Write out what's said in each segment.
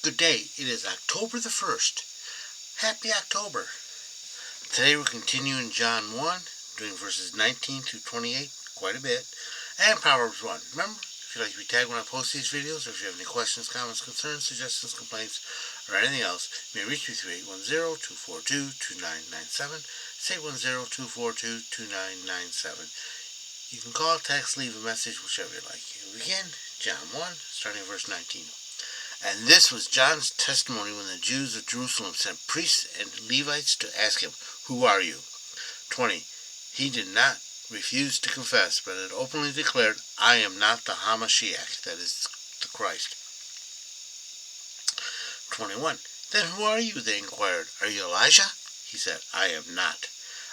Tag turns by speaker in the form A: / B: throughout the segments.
A: Good day. It is October the 1st. Happy October. Today we're continuing John 1, doing verses 19 through 28, quite a bit, and Proverbs 1. Remember, if you'd like to be tagged when I post these videos, or if you have any questions, comments, concerns, suggestions, complaints, or anything else, you may reach me through 810-242-2997. It's 810-242-2997. You can call, text, leave a message, whichever you like. Here we begin, John 1, starting verse 19. And this was John's testimony when the Jews of Jerusalem sent priests and Levites to ask him, "Who are you?" 20. He did not refuse to confess, but had openly declared, "I am not the Hamashiach," that is, the Christ. 21. Then who are you? They inquired. "Are you Elijah?" He said, "I am not."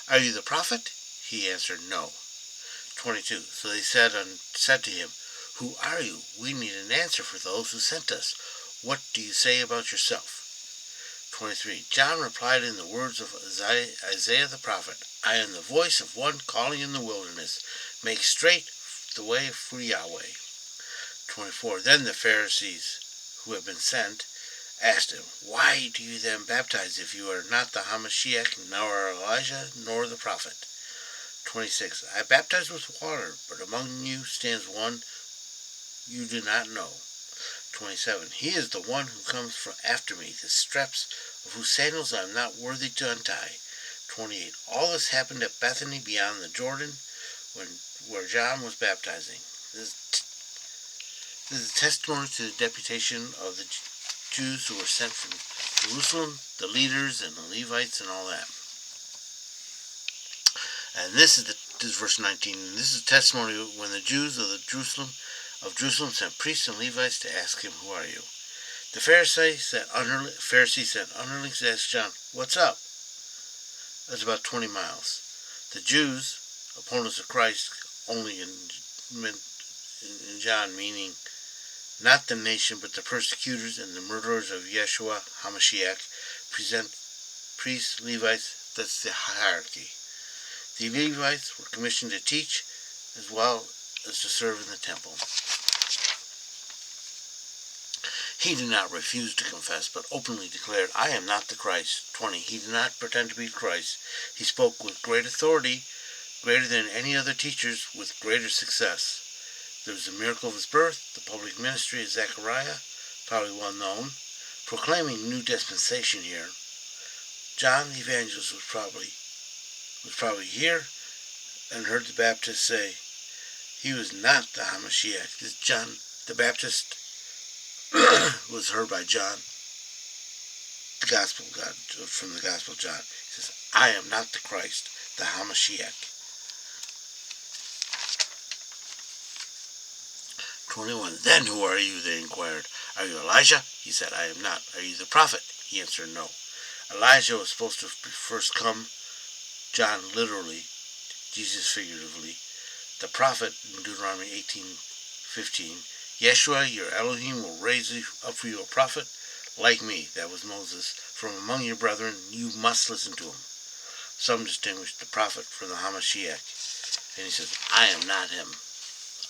A: "Are you the prophet?" He answered, "No." 22. So they said to him, "Who are you? We need an answer for those who sent us. What do you say about yourself?" 23. John replied in the words of Isaiah the prophet, "I am the voice of one calling in the wilderness, make straight the way for Yahweh." 24. Then the Pharisees who had been sent asked him, "Why do you then baptize if you are not the Hamashiach, nor Elijah, nor the prophet?" 26. I baptize with water, but among you stands one you do not know. 27. He is the one who comes from after me, the straps of whose sandals I am not worthy to untie. 28. All this happened at Bethany beyond the Jordan, where John was baptizing. This is a testimony to the deputation of the Jews who were sent from Jerusalem, the leaders and the Levites and all that. And this is verse 19. And this is a testimony when the Jews of Jerusalem sent priests and Levites to ask him, "Who are you?" The Pharisees sent underlings to ask John, "What's up?" That's about 20 miles. The Jews, opponents of Christ, only in John, meaning not the nation but the persecutors and the murderers of Yeshua HaMashiach, present priests, Levites. That's the hierarchy. The Levites were commissioned to teach as well as to serve in the temple. He did not refuse to confess, but openly declared, "I am not the Christ." 20. He did not pretend to be Christ. He spoke with great authority, greater than any other teachers, with greater success. There was the miracle of his birth, the public ministry of Zechariah, probably well known, proclaiming new dispensation here. John the Evangelist was probably here and heard the Baptist say he was not the Hamashiach. This John the Baptist was heard by John, from the Gospel of John. He says, "I am not the Christ, the Hamashiach." 21. Then who are you? They inquired. "Are you Elijah?" He said, "I am not." "Are you the prophet?" He answered, "No." Elijah was supposed to first come, John literally, Jesus figuratively. The prophet in Deuteronomy 18:15, "Yeshua, your Elohim, will raise up for you a prophet like me," that was Moses, "from among your brethren. You must listen to him." Some distinguish the prophet from the Hamashiach. And he says, "I am not him.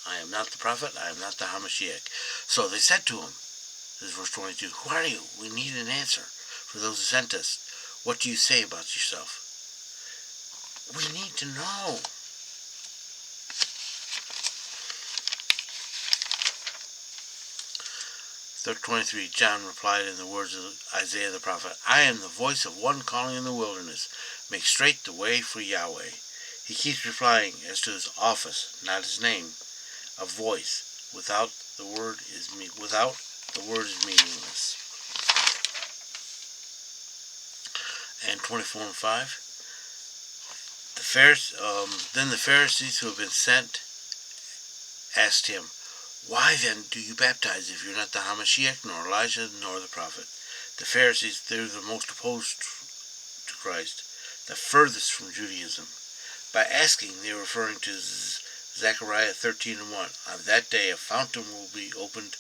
A: I am not the prophet. I am not the Hamashiach." So they said to him, this is verse 22, "Who are you? We need an answer for those who sent us. What do you say about yourself?" We need to know. Verse 23, John replied in the words of Isaiah the prophet, "I am the voice of one calling in the wilderness, make straight the way for Yahweh." He keeps replying as to his office, not his name. A voice without the word is meaningless. And 24 and 5. Then the Pharisees who had been sent asked him, "Why then do you baptize if you're not the Hamashiach, nor Elijah, nor the prophet?" The Pharisees, they're the most opposed to Christ, the furthest from Judaism. By asking, they are referring to Zechariah 13:1. On that day a fountain will be opened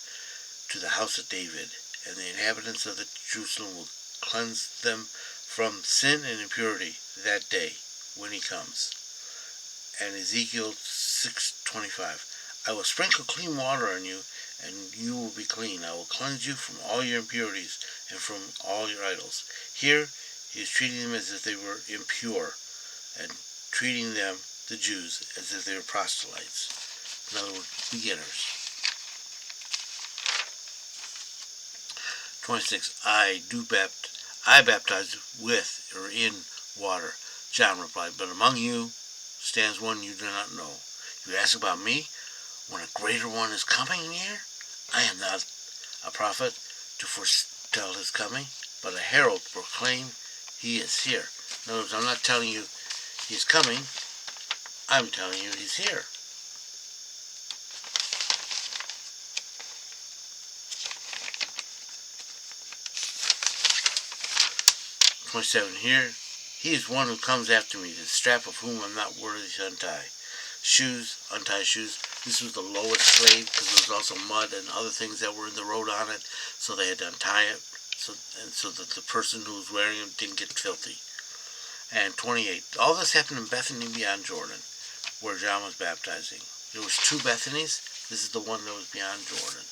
A: to the house of David, and the inhabitants of Jerusalem will cleanse them from sin and impurity that day when he comes. And Ezekiel 6:25. "I will sprinkle clean water on you, and you will be clean. I will cleanse you from all your impurities and from all your idols. Here, he is treating them as if they were impure, and treating them, the Jews, as if they were proselytes. In other words, beginners. 26. I baptize with or in water. John replied, but among you stands one you do not know. You ask about me, when a greater one is coming near? I am not a prophet to foretell his coming, but a herald to proclaim he is here. In other words, I'm not telling you he's coming, I'm telling you he's here. Here, he is one who comes after me, the strap of whom I'm not worthy to untie. Untie shoes. This was the lowest slave because there was also mud and other things that were in the road on it, so they had to untie it so that the person who was wearing them didn't get filthy. And 28. All this happened in Bethany beyond Jordan, where John was baptizing. There was 2 Bethanies. This is the one that was beyond Jordan.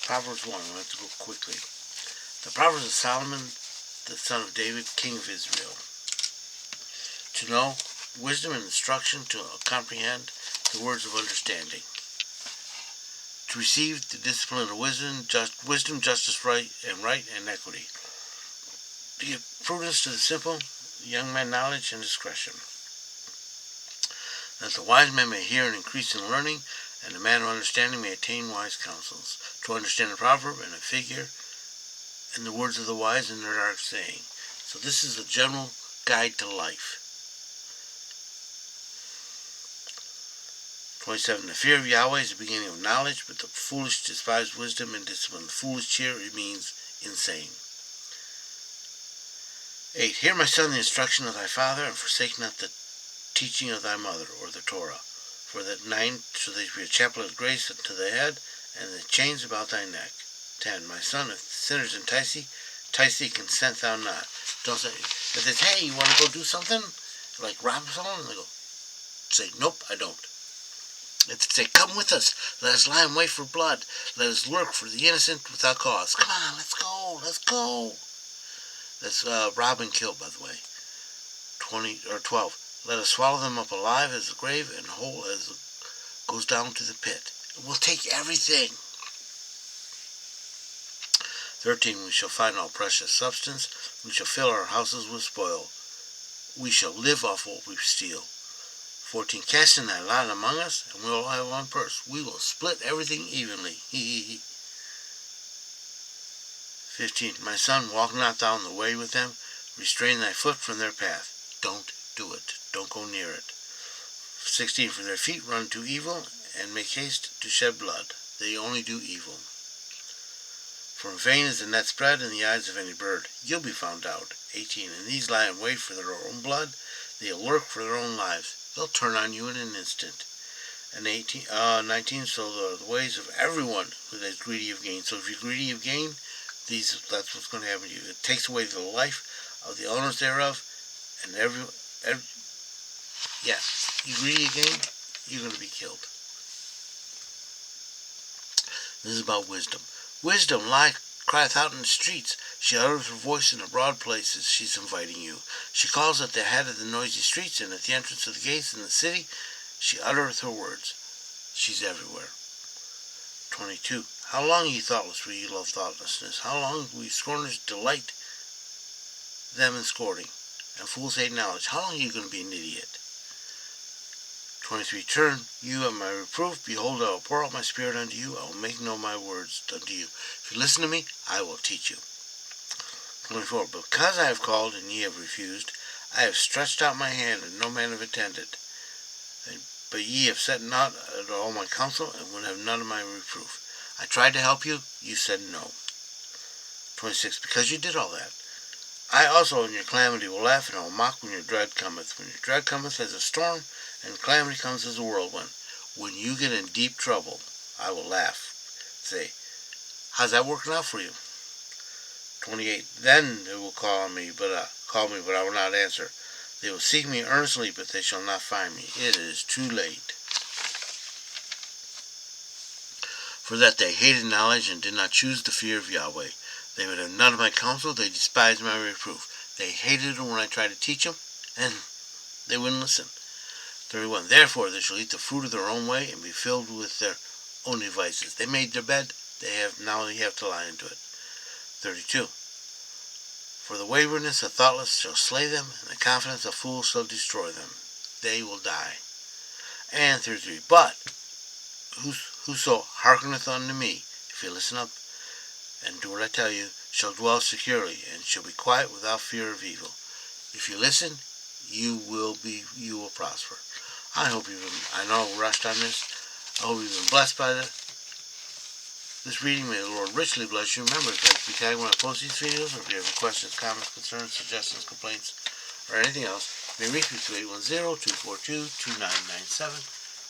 A: Proverbs 1. We have to go quickly. The Proverbs of Solomon, the son of David, king of Israel. To know wisdom and instruction, to comprehend the words of understanding. To receive the discipline of wisdom, justice, right, and equity. To give prudence to the simple, the young man knowledge and discretion. That the wise man may hear and increase in learning, and the man of understanding may attain wise counsels. To understand a proverb and a figure, and the words of the wise and their dark saying. So this is a general guide to life. 27. The fear of Yahweh is the beginning of knowledge, but the foolish despise wisdom and discipline. The foolish here, it means insane. 8. Hear, my son, the instruction of thy father, and forsake not the teaching of thy mother, or the Torah. For that 9, so they be a chaplet of grace unto the head, and the chains about thy neck. 10. My son, if sinners entice thee, consent thou not. Don't say, if they say, hey, you want to go do something? Like rob someone? And they go, say, nope, I don't. If they say, come with us, let us lie in wait for blood, let us lurk for the innocent without cause. Come on, let's go. That's rob and kill, by the way. 12. Let us swallow them up alive as the grave and whole as it goes down to the pit. We'll take everything. 13. We shall find all precious substance. We shall fill our houses with spoil. We shall live off what we steal. 14. Cast in thy lot among us, and we will have one purse. We will split everything evenly. 15. My son, walk not thou in the way with them. Restrain thy foot from their path. Don't do it. Don't go near it. 16. For their feet run to evil, and make haste to shed blood. They only do evil. For in vain is the net spread in the eyes of any bird. You'll be found out. 18. And these lie in wait for their own blood. They'll lurk for their own lives. They'll turn on you in an instant. And 19. So the ways of everyone who is greedy of gain. So if you're greedy of gain, that's what's going to happen to you. It takes away the life of the owners thereof, and you greedy of gain, you're going to be killed. This is about wisdom. Wisdom crieth out in the streets. She utters her voice in the broad places. She's inviting you. She calls at the head of the noisy streets, and at the entrance of the gates in the city. She uttereth her words. She's everywhere. 22. How long, ye thoughtless, will ye love thoughtlessness? How long will ye scorners delight them in scorning, and fools hate knowledge? How long are you going to be an idiot? 23. Turn you at my reproof. Behold, I will pour out my spirit unto you. I will make known my words unto you. If you listen to me, I will teach you. 24. Because I have called, and ye have refused, I have stretched out my hand, and no man have attended. But ye have set not at all my counsel, and would have none of my reproof. I tried to help you, you said no. 26. Because you did all that, I also in your calamity will laugh, and I will mock when your dread cometh. When your dread cometh as a storm, and calamity comes as a whirlwind. When you get in deep trouble, I will laugh. Say, how's that working out for you? 28. Then they will call me, but I will not answer. They will seek me earnestly, but they shall not find me. It is too late. For that they hated knowledge and did not choose the fear of Yahweh. They would have none of my counsel, they despised my reproof. They hated it when I tried to teach them, and they wouldn't listen. 31. Therefore they shall eat the fruit of their own way, and be filled with their own devices. They made their bed, now they have to lie into it. 32. For the waywardness of thoughtless shall slay them, and the confidence of fools shall destroy them. They will die. And 33. But whoso hearkeneth unto me, if you listen up and do what I tell you, shall dwell securely, and shall be quiet without fear of evil. If you listen, you will prosper. I know I rushed on this. I hope you've been blessed by this reading. May the Lord richly bless you. Remember, if you'd like to be tagged when I post these videos, or if you have any questions, comments, concerns, suggestions, complaints, or anything else, you may reach me through 810-242-2997.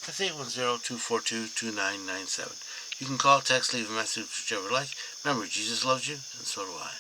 A: That's 810-242-2997. You can call, text, leave a message, whichever you like. Remember, Jesus loves you, and so do I.